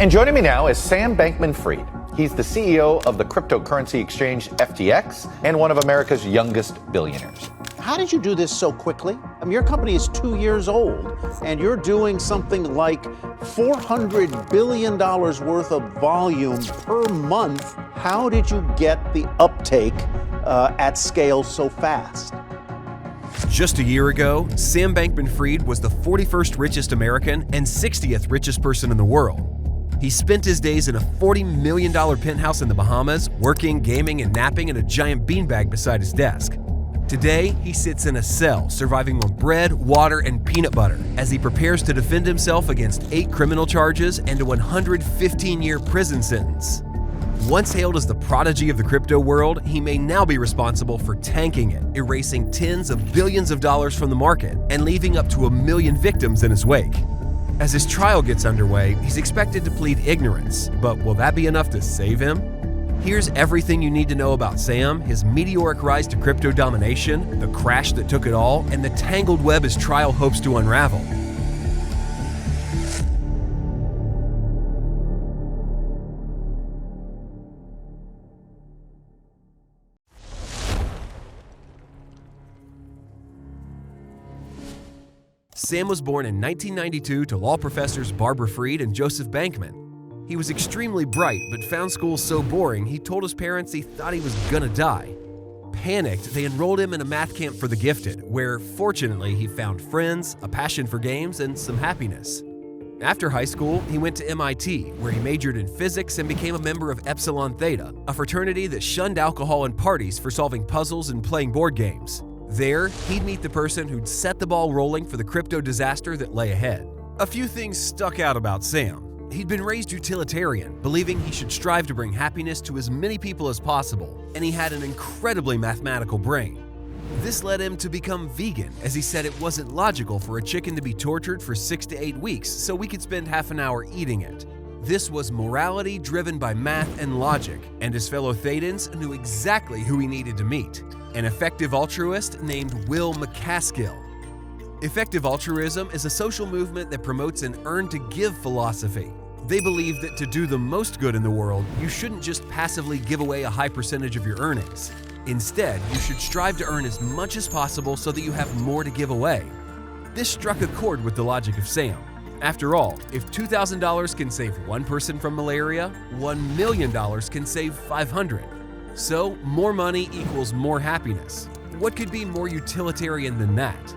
And joining me now is Sam Bankman-Fried. He's the CEO of the cryptocurrency exchange FTX and one of America's youngest billionaires. How did you do this so quickly? I mean, your company is 2 years old, and you're doing something like $400 billion worth of volume per month. How did you get the uptake at scale so fast? Just a year ago, Sam Bankman-Fried was the 41st richest American and 60th richest person in the world. He spent his days in a $40 million penthouse in the Bahamas, working, gaming, and napping in a giant beanbag beside his desk. Today, he sits in a cell, surviving on bread, water, and peanut butter as he prepares to defend himself against 8 criminal charges and a 115-year prison sentence. Once hailed as the prodigy of the crypto world, he may now be responsible for tanking it, erasing tens of billions of dollars from the market and leaving up to 1 million victims in his wake. As his trial gets underway, he's expected to plead ignorance, but will that be enough to save him? Here's everything you need to know about Sam, his meteoric rise to crypto domination, the crash that took it all, and the tangled web his trial hopes to unravel. Sam was born in 1992 to law professors Barbara Fried and Joseph Bankman. He was extremely bright, but found school so boring he told his parents he thought he was gonna die. Panicked, they enrolled him in a math camp for the gifted, where fortunately he found friends, a passion for games, and some happiness. After high school, he went to MIT, where he majored in physics and became a member of Epsilon Theta, a fraternity that shunned alcohol and parties for solving puzzles and playing board games. There, he'd meet the person who'd set the ball rolling for the crypto disaster that lay ahead. A few things stuck out about Sam. He'd been raised utilitarian, believing he should strive to bring happiness to as many people as possible, and he had an incredibly mathematical brain. This led him to become vegan, as he said it wasn't logical for a chicken to be tortured for 6 to 8 weeks so we could spend half an hour eating it. This was morality driven by math and logic, and his fellow Thetans knew exactly who he needed to meet. An effective altruist named Will McCaskill. Effective altruism is a social movement that promotes an earn-to-give philosophy. They believe that to do the most good in the world, you shouldn't just passively give away a high percentage of your earnings. Instead, you should strive to earn as much as possible so that you have more to give away. This struck a chord with the logic of Sam. After all, if $2,000 can save one person from malaria, $1 million can save 500. So, more money equals more happiness. What could be more utilitarian than that?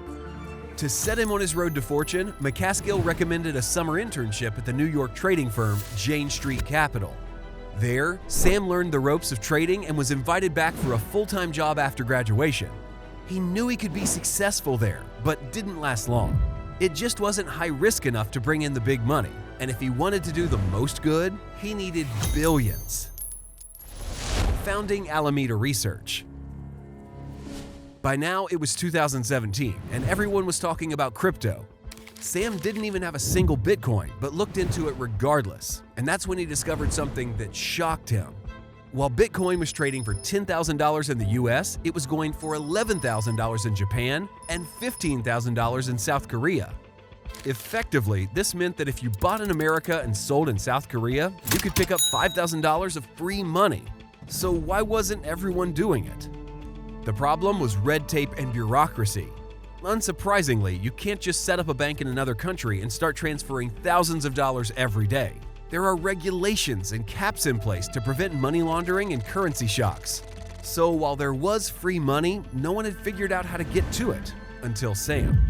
To set him on his road to fortune, McCaskill recommended a summer internship at the New York trading firm Jane Street Capital. There, Sam learned the ropes of trading and was invited back for a full-time job after graduation. He knew he could be successful there, but didn't last long. It just wasn't high risk enough to bring in the big money, and if he wanted to do the most good, he needed billions. Founding Alameda Research. By now, it was 2017, and everyone was talking about crypto. Sam didn't even have a single Bitcoin, but looked into it regardless, and that's when he discovered something that shocked him. While Bitcoin was trading for $10,000 in the US, it was going for $11,000 in Japan and $15,000 in South Korea. Effectively, this meant that if you bought in America and sold in South Korea, you could pick up $5,000 of free money. So why wasn't everyone doing it? The problem was red tape and bureaucracy. Unsurprisingly, you can't just set up a bank in another country and start transferring thousands of dollars every day. There are regulations and caps in place to prevent money laundering and currency shocks. So while there was free money, no one had figured out how to get to it, until Sam.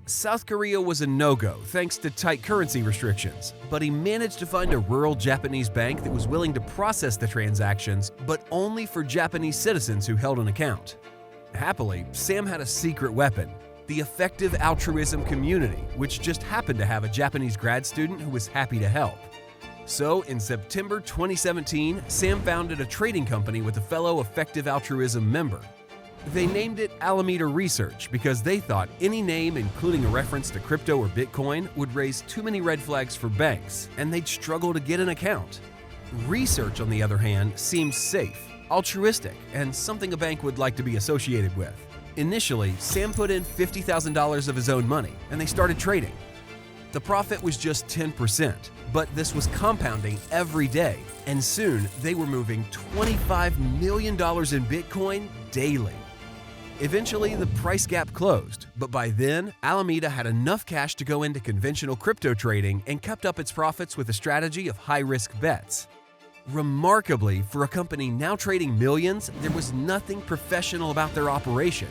South Korea was a no-go thanks to tight currency restrictions, but he managed to find a rural Japanese bank that was willing to process the transactions, but only for Japanese citizens who held an account. Happily, Sam had a secret weapon, the effective altruism community, which just happened to have a Japanese grad student who was happy to help. So, in September 2017, Sam founded a trading company with a fellow effective altruism member. They named it Alameda Research because they thought any name, including a reference to crypto or Bitcoin, would raise too many red flags for banks, and they'd struggle to get an account. Research, on the other hand, seems safe, altruistic, and something a bank would like to be associated with. Initially, Sam put in $50,000 of his own money, and they started trading. The profit was just 10%, but this was compounding every day, and soon they were moving $25 million in Bitcoin daily. Eventually, the price gap closed, but by then, Alameda had enough cash to go into conventional crypto trading and kept up its profits with a strategy of high-risk bets. Remarkably, for a company now trading millions, there was nothing professional about their operation.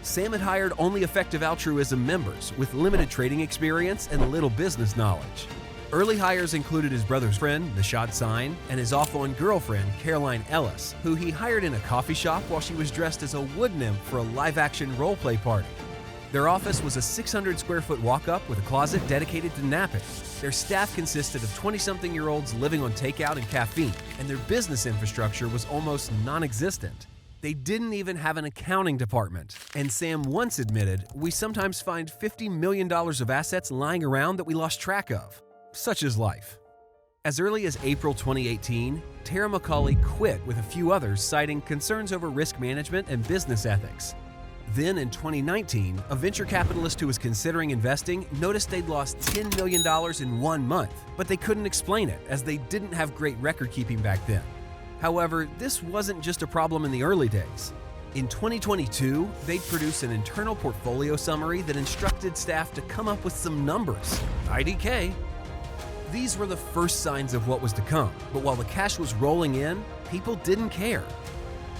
Sam had hired only effective altruism members with limited trading experience and little business knowledge. Early hires included his brother's friend, Nishad Sain, and his off-on girlfriend, Caroline Ellis, who he hired in a coffee shop while she was dressed as a wood nymph for a live-action role-play party. Their office was a 600-square-foot walk-up with a closet dedicated to napping. Their staff consisted of 20-something-year-olds living on takeout and caffeine, and their business infrastructure was almost non-existent. They didn't even have an accounting department, and Sam once admitted, "We sometimes find $50 million of assets lying around that we lost track of." Such is life. As early as April 2018, Tara McCauley quit with a few others, citing concerns over risk management and business ethics. Then in 2019, a venture capitalist who was considering investing noticed they'd lost $10 million in 1 month, but they couldn't explain it as they didn't have great record keeping back then. However, this wasn't just a problem in the early days. In 2022, they'd produce an internal portfolio summary that instructed staff to come up with some numbers. IDK. These were the first signs of what was to come, but while the cash was rolling in, people didn't care.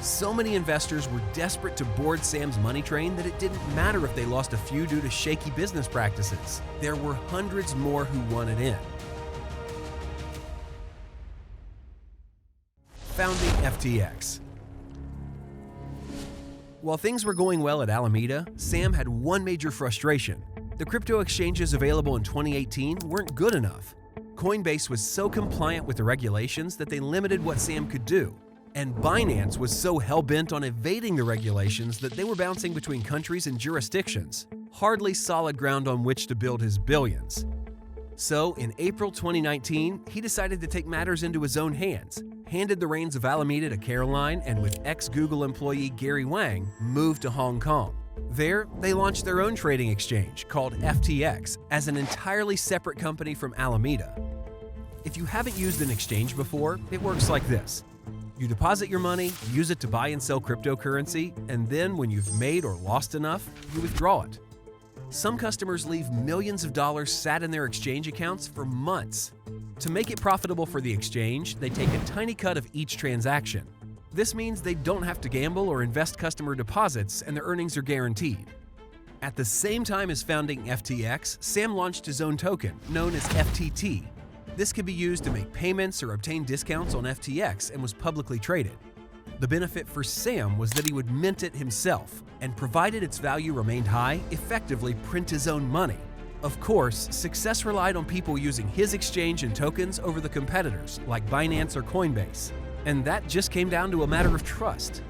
So many investors were desperate to board Sam's money train that it didn't matter if they lost a few due to shaky business practices. There were hundreds more who wanted in. Founding FTX. While things were going well at Alameda, Sam had one major frustration. The crypto exchanges available in 2018 weren't good enough. Coinbase was so compliant with the regulations that they limited what Sam could do. And Binance was so hell-bent on evading the regulations that they were bouncing between countries and jurisdictions. Hardly solid ground on which to build his billions. So, in April 2019, he decided to take matters into his own hands, handed the reins of Alameda to Caroline, and with ex-Google employee Gary Wang, moved to Hong Kong. There, they launched their own trading exchange called FTX as an entirely separate company from Alameda. If you haven't used an exchange before, it works like this. You deposit your money, use it to buy and sell cryptocurrency, and then when you've made or lost enough, you withdraw it. Some customers leave millions of dollars sat in their exchange accounts for months. To make it profitable for the exchange, they take a tiny cut of each transaction. This means they don't have to gamble or invest customer deposits, and their earnings are guaranteed. At the same time as founding FTX, Sam launched his own token, known as FTT. This could be used to make payments or obtain discounts on FTX and was publicly traded. The benefit for Sam was that he would mint it himself, and provided its value remained high, effectively print his own money. Of course, success relied on people using his exchange and tokens over the competitors, like Binance or Coinbase. And that just came down to a matter of trust.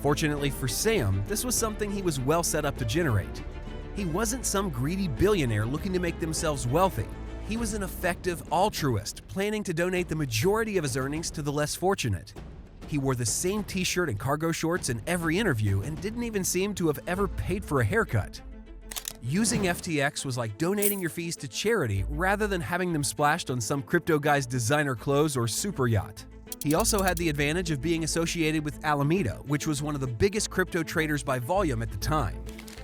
Fortunately for Sam, this was something he was well set up to generate. He wasn't some greedy billionaire looking to make themselves wealthy. He was an effective altruist, planning to donate the majority of his earnings to the less fortunate. He wore the same t-shirt and cargo shorts in every interview and didn't even seem to have ever paid for a haircut. Using FTX was like donating your fees to charity rather than having them splashed on some crypto guy's designer clothes or super yacht. He also had the advantage of being associated with Alameda, which was one of the biggest crypto traders by volume at the time.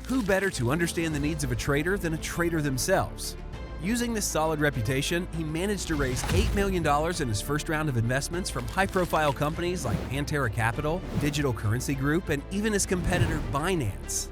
Who better to understand the needs of a trader than a trader themselves? Using this solid reputation, he managed to raise $8 million in his first round of investments from high-profile companies like Pantera Capital, Digital Currency Group, and even his competitor Binance.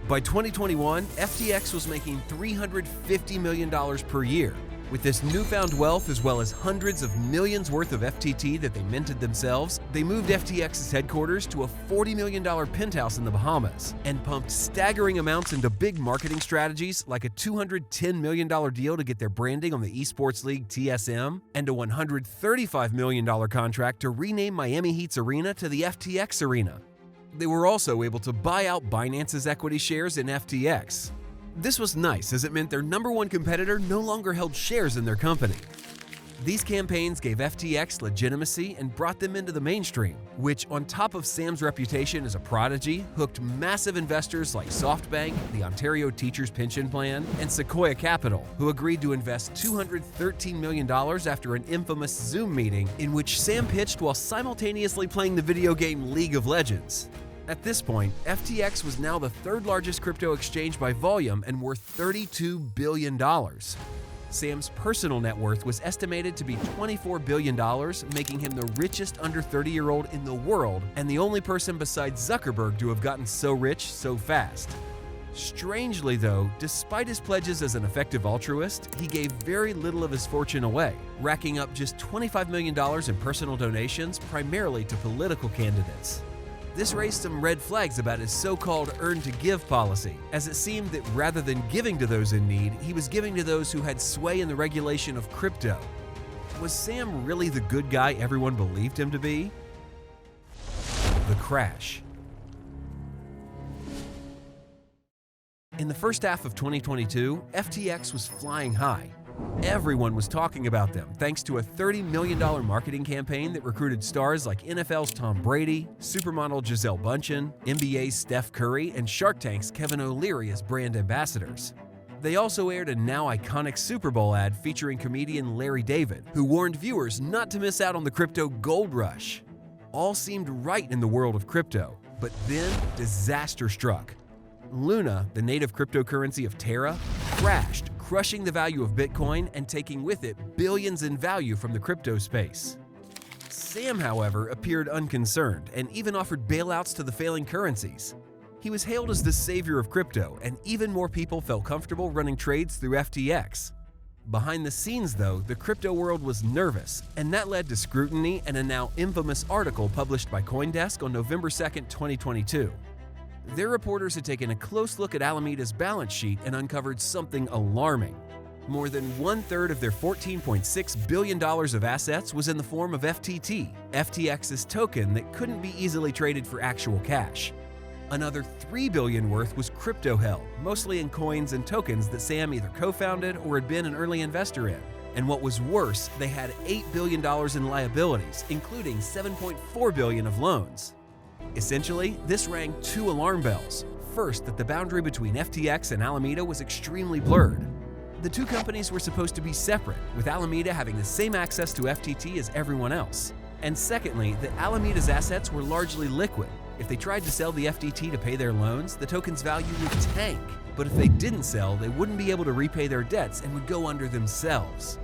By 2021, FTX was making $350 million per year. With this newfound wealth, as well as hundreds of millions worth of FTT that they minted themselves, they moved FTX's headquarters to a $40 million penthouse in the Bahamas and pumped staggering amounts into big marketing strategies like a $210 million deal to get their branding on the esports league TSM and a $135 million contract to rename Miami Heat's arena to the FTX Arena. They were also able to buy out Binance's equity shares in FTX. This was nice as it meant their number one competitor no longer held shares in their company. These campaigns gave FTX legitimacy and brought them into the mainstream, which, on top of Sam's reputation as a prodigy, hooked massive investors like SoftBank, the Ontario Teachers Pension Plan, and Sequoia Capital, who agreed to invest $213 million after an infamous Zoom meeting in which Sam pitched while simultaneously playing the video game League of Legends. At this point, FTX was now the third largest crypto exchange by volume and worth $32 billion. Sam's personal net worth was estimated to be $24 billion, making him the richest under 30-year-old in the world and the only person besides Zuckerberg to have gotten so rich so fast. Strangely though, despite his pledges as an effective altruist, he gave very little of his fortune away, racking up just $25 million in personal donations primarily to political candidates. This raised some red flags about his so-called earn-to-give policy, as it seemed that rather than giving to those in need, he was giving to those who had sway in the regulation of crypto. Was Sam really the good guy everyone believed him to be? The crash. In the first half of 2022, FTX was flying high. Everyone was talking about them thanks to a $30 million marketing campaign that recruited stars like NFL's Tom Brady, supermodel Gisele Bündchen, NBA's Steph Curry, and Shark Tank's Kevin O'Leary as brand ambassadors. They also aired a now iconic Super Bowl ad featuring comedian Larry David, who warned viewers not to miss out on the crypto gold rush. All seemed right in the world of crypto, but then disaster struck. Luna, the native cryptocurrency of Terra, crashed, crushing the value of Bitcoin and taking with it billions in value from the crypto space. Sam, however, appeared unconcerned and even offered bailouts to the failing currencies. He was hailed as the savior of crypto, and even more people felt comfortable running trades through FTX. Behind the scenes, though, the crypto world was nervous, and that led to scrutiny and a now infamous article published by CoinDesk on November 2, 2022. Their reporters had taken a close look at Alameda's balance sheet and uncovered something alarming. More than one-third of their $14.6 billion of assets was in the form of FTT, FTX's token that couldn't be easily traded for actual cash. Another $3 billion worth was crypto held, mostly in coins and tokens that Sam either co-founded or had been an early investor in. And what was worse, they had $8 billion in liabilities, including $7.4 billion of loans. Essentially, this rang two alarm bells. First, that the boundary between FTX and Alameda was extremely blurred. The two companies were supposed to be separate, with Alameda having the same access to FTT as everyone else. And secondly, that Alameda's assets were largely liquid. If they tried to sell the FTT to pay their loans, the token's value would tank. But if they didn't sell, they wouldn't be able to repay their debts and would go under themselves.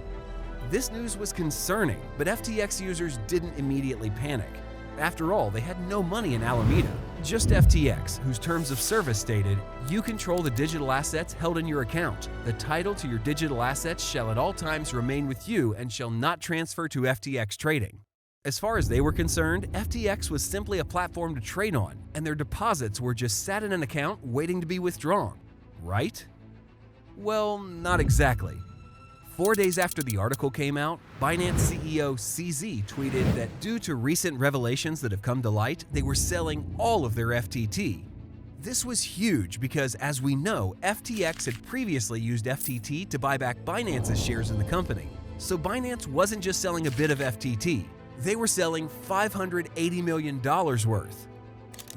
This news was concerning, but FTX users didn't immediately panic. After all, they had no money in Alameda, just FTX, whose terms of service stated, "You control the digital assets held in your account. The title to your digital assets shall at all times remain with you and shall not transfer to FTX Trading." As far as they were concerned, FTX was simply a platform to trade on, and their deposits were just sat in an account waiting to be withdrawn. Right? Well, not exactly. 4 days after the article came out, Binance CEO CZ tweeted that due to recent revelations that have come to light, they were selling all of their FTT. This was huge because, as we know, FTX had previously used FTT to buy back Binance's shares in the company. So Binance wasn't just selling a bit of FTT, they were selling $580 million worth.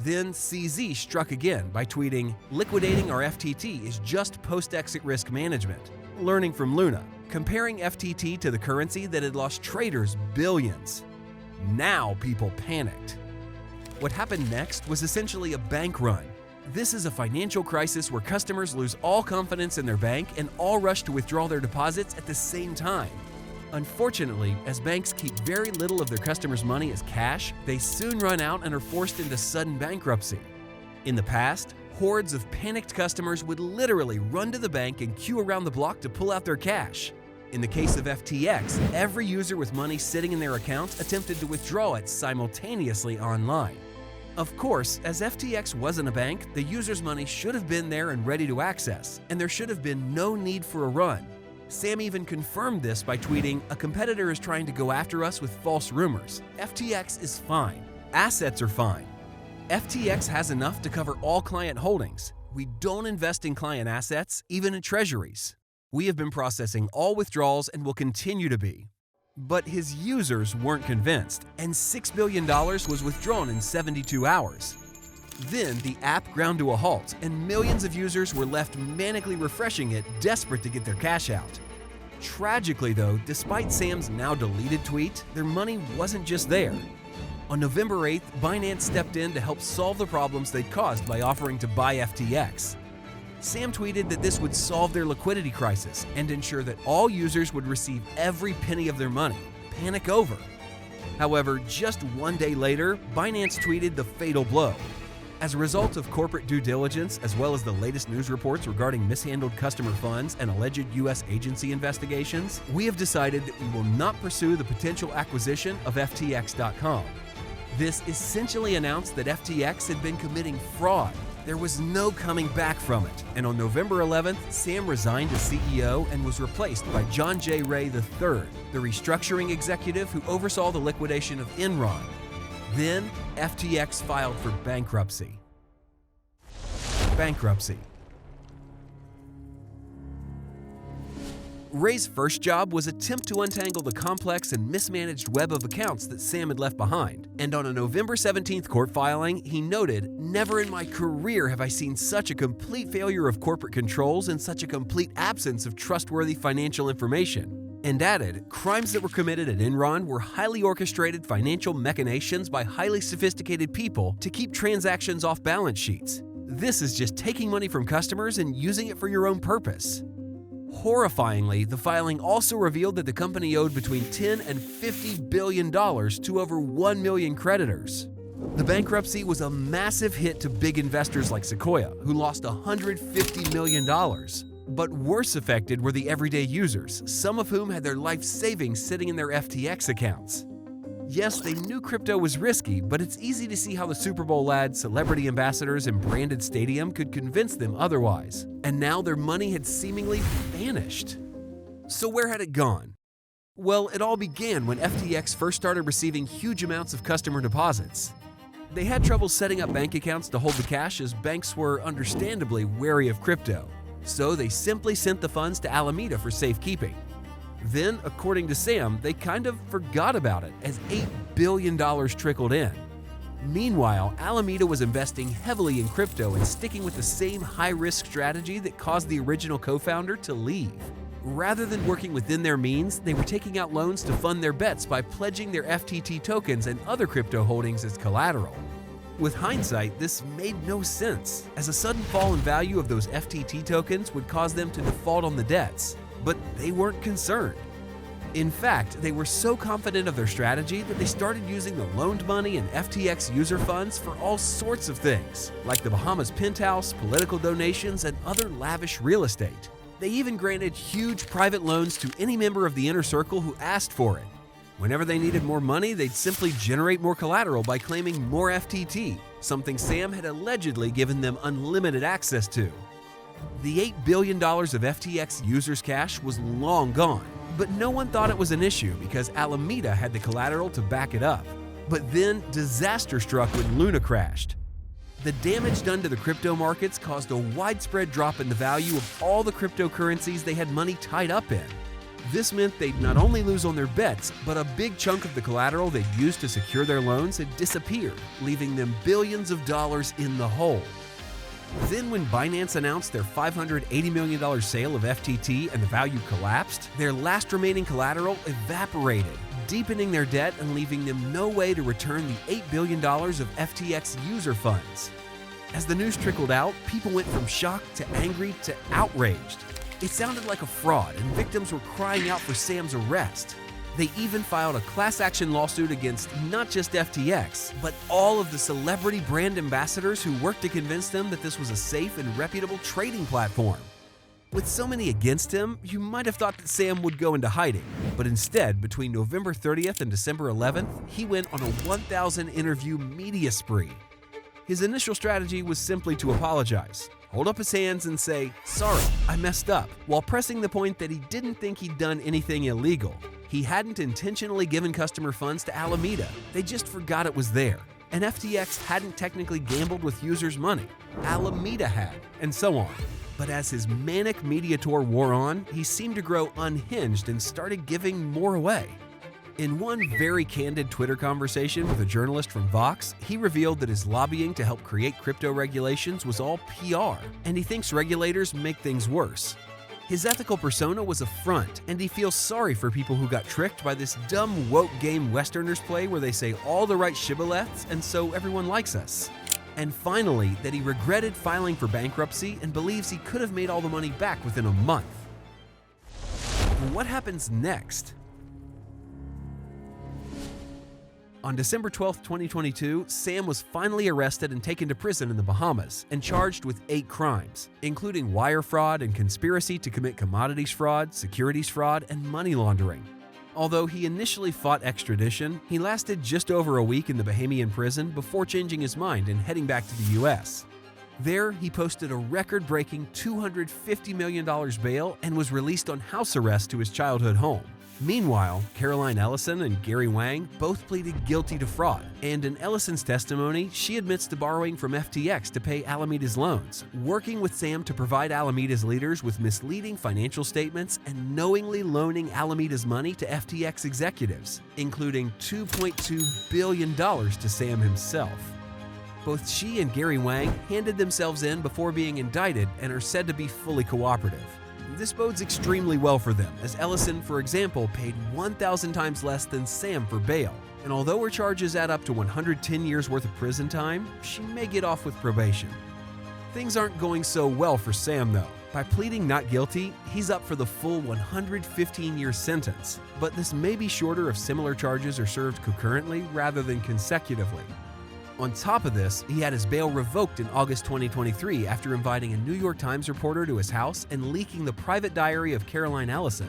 Then CZ struck again by tweeting, "Liquidating our FTT is just post-exit risk management. Learning from Luna, comparing FTT to the currency that had lost traders billions." Now people panicked. What happened next was essentially a bank run. This is a financial crisis where customers lose all confidence in their bank and all rush to withdraw their deposits at the same time. Unfortunately, as banks keep very little of their customers' money as cash, they soon run out and are forced into sudden bankruptcy. In the past, hordes of panicked customers would literally run to the bank and queue around the block to pull out their cash. In the case of FTX, every user with money sitting in their account attempted to withdraw it simultaneously online. Of course, as FTX wasn't a bank, the user's money should have been there and ready to access, and there should have been no need for a run. Sam even confirmed this by tweeting, "A competitor is trying to go after us with false rumors. FTX is fine. Assets are fine. FTX has enough to cover all client holdings. We don't invest in client assets, even in treasuries. We have been processing all withdrawals and will continue to be." But his users weren't convinced, and $6 billion was withdrawn in 72 hours. Then the app ground to a halt, and millions of users were left manically refreshing it, desperate to get their cash out. Tragically though, despite Sam's now deleted tweet, their money wasn't just there. On November 8th, Binance stepped in to help solve the problems they'd caused by offering to buy FTX. Sam tweeted that this would solve their liquidity crisis and ensure that all users would receive every penny of their money. Panic over. However, just one day later, Binance tweeted the fatal blow. As a result of corporate due diligence, as well as the latest news reports regarding mishandled customer funds and alleged U.S. agency investigations, we have decided that we will not pursue the potential acquisition of FTX.com. This essentially announced that FTX had been committing fraud. There was no coming back from it, and on November 11th, Sam resigned as CEO and was replaced by John J. Ray III, the restructuring executive who oversaw the liquidation of Enron. Then, FTX filed for bankruptcy. Ray's first job was attempt to untangle the complex and mismanaged web of accounts that Sam had left behind. And on a November 17th court filing, he noted, "Never in my career have I seen such a complete failure of corporate controls and such a complete absence of trustworthy financial information." And added, crimes that were committed at Enron were highly orchestrated financial machinations by highly sophisticated people to keep transactions off balance sheets. This is just taking money from customers and using it for your own purpose. Horrifyingly, the filing also revealed that the company owed between $10 and $50 billion to over 1 million creditors. The bankruptcy was a massive hit to big investors like Sequoia, who lost $150 million. But worse affected were the everyday users, some of whom had their life savings sitting in their FTX accounts. Yes, they knew crypto was risky, but it's easy to see how the Super Bowl ads, celebrity ambassadors, and branded stadium could convince them otherwise. And now their money had seemingly vanished. So where had it gone? Well, it all began when FTX first started receiving huge amounts of customer deposits. They had trouble setting up bank accounts to hold the cash as banks were understandably wary of crypto. So they simply sent the funds to Alameda for safekeeping. Then, according to Sam, they kind of forgot about it as $8 billion trickled in. Meanwhile, Alameda was investing heavily in crypto and sticking with the same high-risk strategy that caused the original co-founder to leave. Rather than working within their means, they were taking out loans to fund their bets by pledging their FTT tokens and other crypto holdings as collateral. With hindsight, this made no sense, as a sudden fall in value of those FTT tokens would cause them to default on the debts. But they weren't concerned. In fact, they were so confident of their strategy that they started using the loaned money and FTX user funds for all sorts of things, like the Bahamas penthouse, political donations, and other lavish real estate. They even granted huge private loans to any member of the inner circle who asked for it. Whenever they needed more money, they'd simply generate more collateral by claiming more FTT, something Sam had allegedly given them unlimited access to. The $8 billion of FTX users' cash was long gone, but no one thought it was an issue because Alameda had the collateral to back it up. But then disaster struck when Luna crashed. The damage done to the crypto markets caused a widespread drop in the value of all the cryptocurrencies they had money tied up in. This meant they'd not only lose on their bets, but a big chunk of the collateral they'd used to secure their loans had disappeared, leaving them billions of dollars in the hole. Then when Binance announced their $580 million sale of FTT and the value collapsed, their last remaining collateral evaporated, deepening their debt and leaving them no way to return the $8 billion of FTX user funds. As the news trickled out, people went from shocked to angry to outraged. It sounded like a fraud, and victims were crying out for Sam's arrest. They even filed a class action lawsuit against not just FTX, but all of the celebrity brand ambassadors who worked to convince them that this was a safe and reputable trading platform. With so many against him, you might have thought that Sam would go into hiding, but instead, between November 30th and December 11th, he went on a 1,000 interview media spree. His initial strategy was simply to apologize, hold up his hands and say, "Sorry, I messed up," while pressing the point that he didn't think he'd done anything illegal. He hadn't intentionally given customer funds to Alameda, they just forgot it was there. And FTX hadn't technically gambled with users' money, Alameda had, and so on. But as his manic media tour wore on, he seemed to grow unhinged and started giving more away. In one very candid Twitter conversation with a journalist from Vox, he revealed that his lobbying to help create crypto regulations was all PR, and he thinks regulators make things worse. His ethical persona was a front, and he feels sorry for people who got tricked by this dumb woke game Westerners play where they say all the right shibboleths and so everyone likes us. And finally, that he regretted filing for bankruptcy and believes he could have made all the money back within a month. What happens next? On December 12, 2022, Sam was finally arrested and taken to prison in the Bahamas and charged with 8 crimes, including wire fraud and conspiracy to commit commodities fraud, securities fraud, and money laundering. Although he initially fought extradition, he lasted just over a week in the Bahamian prison before changing his mind and heading back to the US. There, he posted a record-breaking $250 million bail and was released on house arrest to his childhood home. Meanwhile, Caroline Ellison and Gary Wang both pleaded guilty to fraud, and in Ellison's testimony, she admits to borrowing from FTX to pay Alameda's loans, working with Sam to provide Alameda's leaders with misleading financial statements, and knowingly loaning Alameda's money to FTX executives, including $2.2 billion to Sam himself. Both she and Gary Wang handed themselves in before being indicted and are said to be fully cooperative. This bodes extremely well for them, as Ellison, for example, paid 1,000 times less than Sam for bail. And although her charges add up to 110 years worth of prison time, she may get off with probation. Things aren't going so well for Sam, though. By pleading not guilty, he's up for the full 115-year sentence, but this may be shorter if similar charges are served concurrently rather than consecutively. On top of this, he had his bail revoked in August 2023 after inviting a New York Times reporter to his house and leaking the private diary of Caroline Ellison.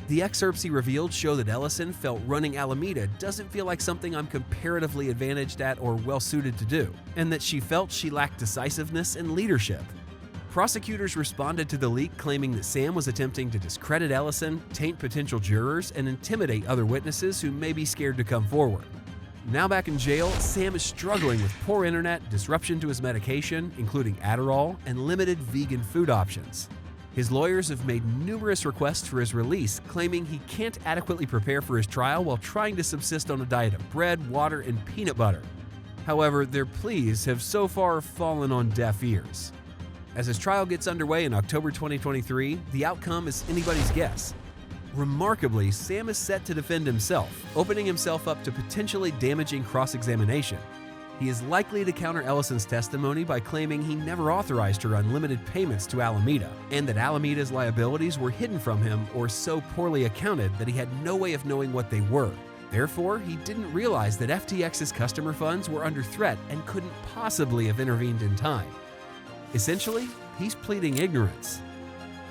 The excerpts he revealed show that Ellison felt running Alameda doesn't feel like something I'm comparatively advantaged at or well-suited to do, and that she felt she lacked decisiveness and leadership. Prosecutors responded to the leak claiming that Sam was attempting to discredit Ellison, taint potential jurors, and intimidate other witnesses who may be scared to come forward. Now back in jail, Sam is struggling with poor internet, disruption to his medication, including Adderall, and limited vegan food options. His lawyers have made numerous requests for his release, claiming he can't adequately prepare for his trial while trying to subsist on a diet of bread, water, and peanut butter. However, their pleas have so far fallen on deaf ears. As his trial gets underway in October 2023, the outcome is anybody's guess. Remarkably, Sam is set to defend himself, opening himself up to potentially damaging cross-examination. He is likely to counter Ellison's testimony by claiming he never authorized her unlimited payments to Alameda, and that Alameda's liabilities were hidden from him or so poorly accounted that he had no way of knowing what they were. Therefore, he didn't realize that FTX's customer funds were under threat and couldn't possibly have intervened in time. Essentially, he's pleading ignorance.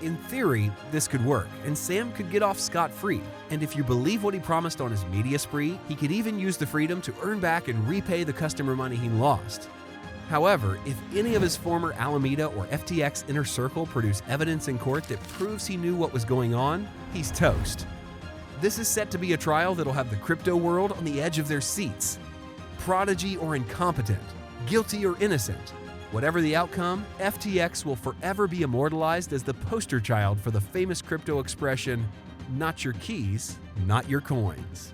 In theory, this could work, and Sam could get off scot-free. And if you believe what he promised on his media spree, he could even use the freedom to earn back and repay the customer money he lost. However, if any of his former Alameda or FTX inner circle produce evidence in court that proves he knew what was going on, he's toast. This is set to be a trial that'll have the crypto world on the edge of their seats. Prodigy or incompetent, guilty or innocent. Whatever the outcome, FTX will forever be immortalized as the poster child for the famous crypto expression, "Not your keys, not your coins."